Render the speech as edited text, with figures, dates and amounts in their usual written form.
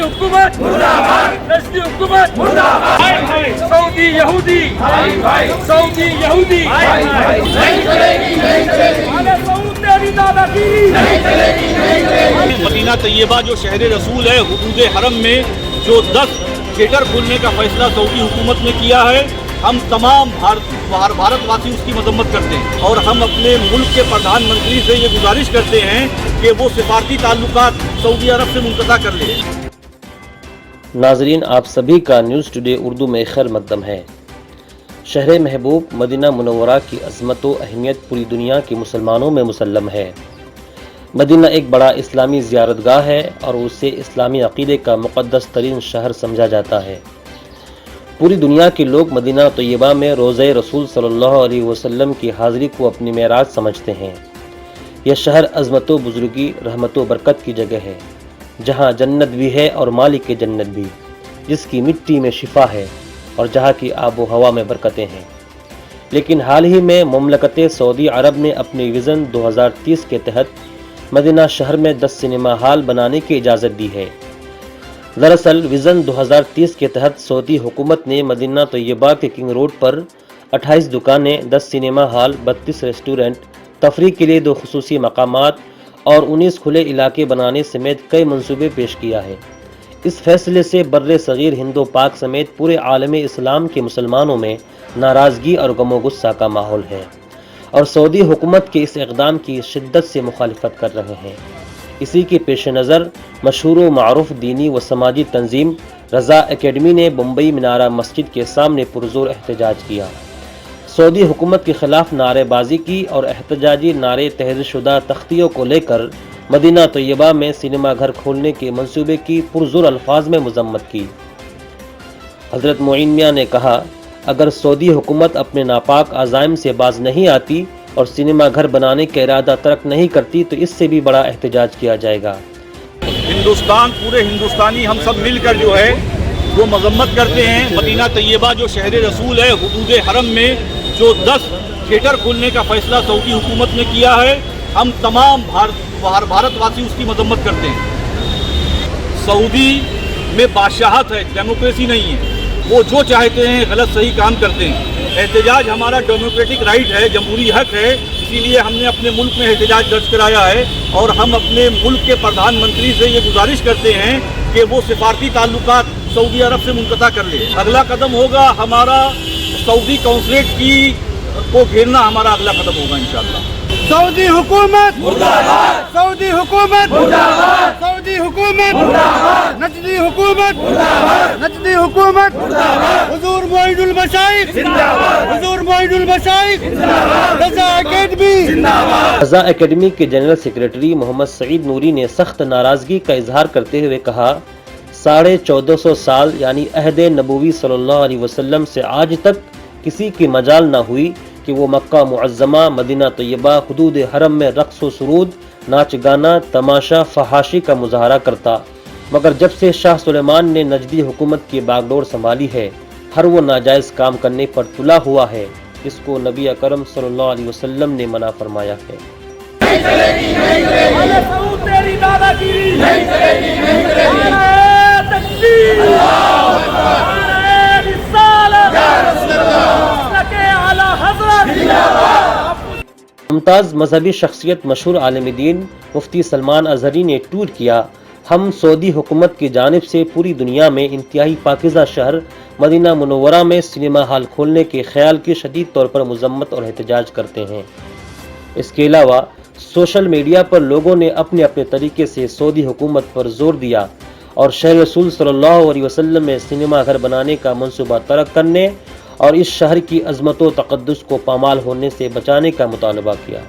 हुकूमत मुर्दाबाद, नस्ली हुकूमत मुर्दाबाद, सऊदी यहूदी सऊदी यहूदी नहीं चलेगी, नहीं चलेगी, सऊद तेरी दादागिरी नहीं चलेगी, नहीं चलेगी। मदीना तैयबा जो शहर रसूल है, हुदूद हरम में जो 10 थिएटर खोलने का फैसला सऊदी हुकूमत ने किया है, हम तमाम भारतवासी उसकी मजम्मत करते हैं और हम अपने मुल्क के प्रधानमंत्री से ये गुजारिश करते हैं कि वो सिफारती ताल्लुकात सऊदी अरब से मुनक़ता कर ले। नाज़रीन, आप सभी का न्यूज़ टुडे उर्दू में खैर मक़दम है। शहर महबूब मदीना मुनव्वरा की अज़मत व अहमियत पूरी दुनिया के मुसलमानों में मुसल्लम है। मदीना एक बड़ा इस्लामी ज़ियारतगाह है और उसे इस्लामी अक़ीदे का मुक़द्दस तरीन शहर समझा जाता है। पूरी दुनिया के लोग मदीना तैयबा में रोज़े रसूल सल्लल्लाहु अलैहि वसल्लम की हाज़िरी को अपनी मेराज समझते हैं। यह शहर अज़मत व बुज़ुर्गी, रहमत व बरकत की जगह है, जहाँ जन्नत भी है और मालिक जन्नत भी, जिसकी मिट्टी में शिफा है और जहाँ की आबो हवा में बरकतें हैं। लेकिन हाल ही में मुमलकत सऊदी अरब ने अपने विज़न 2030 के तहत मदीना शहर में 10 सिनेमा हॉल बनाने की इजाज़त दी है। दरअसल विज़न 2030 के तहत सऊदी हुकूमत ने मदीना तैयबा के किंग रोड पर 28 दुकानें, 10 सिनेमा हॉल, 32 रेस्टोरेंट, तफरीह के लिए 2 खुसूसी मकामात और 19 खुले इलाके बनाने समेत कई मंसूबे पेश किया है। इस फैसले से बर्रे सगीर हिंदो पाक समेत पूरे आलम इस्लाम के मुसलमानों में नाराज़गी और गमो गुस्सा का माहौल है और सऊदी हुकूमत के इस इक़दाम की शिद्दत से मुखालिफत कर रहे हैं। इसी के पेश नज़र मशहूर व मारूफ दीनी व समाजी तंजीम रज़ा एकेडमी ने मुंबई मीनारा मस्जिद के सामने पुरजोर एहतजाज किया। सऊदी हुकूमत के खिलाफ नारेबाजी की और एहतजाजी नारे तहरीरशुदा तख्तियों को लेकर मदीना तैयबा में सिनेमा घर खोलने के मंसूबे की पुरजोर अल्फाज में मजम्मत की। हज़रत मोइन मियां ने कहा, अगर सऊदी हुकूमत अपने नापाक अज़ाइम से बाज नहीं आती और सिनेमा घर बनाने का इरादा तर्क नहीं करती तो इससे भी बड़ा एहतजाज किया जाएगा। हिंदुस्तान, पूरे हिंदुस्तानी हम सब मिलकर जो है वो मजम्मत करते हैं। मदीना तैयबा जो शहर रसूल है, हुदूद हरम में जो 10 थिएटर खोलने का फैसला सऊदी हुकूमत ने किया है, हम तमाम भारतवासी उसकी मजम्मत करते हैं। सऊदी में बादशाहत है, डेमोक्रेसी नहीं है। वो जो चाहते हैं गलत सही काम करते हैं। एहतजाज हमारा डेमोक्रेटिक राइट है, जमहूरी हक है, इसीलिए हमने अपने मुल्क में एहतजाज दर्ज कराया है और हम अपने मुल्क के प्रधानमंत्री से ये गुजारिश करते हैं कि वो सिफारती ताल्लुकात सऊदी अरब से मुनक़ता कर ले। अगला कदम होगा हमारा सऊदी कौंसलेट को घेरना, हमारा अगला कदम होगा इंशाअल्लाह। सऊदी हुकूमत मुर्दाबाद, सऊदी हुकूमत मुर्दाबाद, सऊदी हुकूमत मुर्दाबाद, नजदी हुकूमत मुर्दाबाद, नजदी हुकूमत मुर्दाबाद, हुजूर मोइनुल मशाइख जिंदाबाद, हुजूर मोइनुल मशाइख जिंदाबाद, रज़ा एकेडमी जिंदाबाद। रज़ा एकेडमी के जनरल सेक्रेटरी मोहम्मद सईद नूरी ने सख्त नाराज़गी का इजहार करते हुए कहा, 1450 साल यानी अहद नबूवी सल्लल्लाहु अलैहि वसल्लम से आज तक किसी की मजाल ना हुई कि वो मक्का मुअज़्ज़मा, मदीना तैयबा, हुदूद हरम में रक़्स व सुरूद, नाच गाना, तमाशा, फहाशी का मुज़ाहरा करता। मगर जब से शाह सुलेमान ने नजदी हुकूमत की बागडोर संभाली है, हर वो नाजायज़ काम करने पर तुला हुआ है, इसको नबी अकरम सल्लल्लाहु अलैहि वसल्लम ने मना फरमाया है। नहीं चलेगी, नहीं चलेगी, सऊद तेरी दादागिरी नहीं चलेगी, नहीं चलेगी, तकबीर, अल्लाहु अकबर, रिसालत, या रसूल अल्लाह, आला हज़रत जिंदाबाद। मुमताज़ मजहबी शख्सियत मशहूर आलिम दीन मुफ्ती सलमान अज़हरी ने ट्वीट किया, हम सऊदी हुकूमत की जानिब से पूरी दुनिया में इंतहाई पाकिज़ा शहर मदीना मुनव्वरा में सिनेमा हॉल खोलने के ख्याल की शदीद तौर पर मजम्मत और एहतजाज करते हैं। इसके अलावा सोशल मीडिया पर लोगों ने अपने अपने तरीके से सऊदी हुकूमत पर जोर दिया और शहर रसूल सल्लल्लाहु अलैहि वसल्लम में सिनेमा घर बनाने का मंसूबा तर्क करने और इस शहर की अज़मत व तक़द्दुस को पामाल होने से बचाने का मुतालबा किया।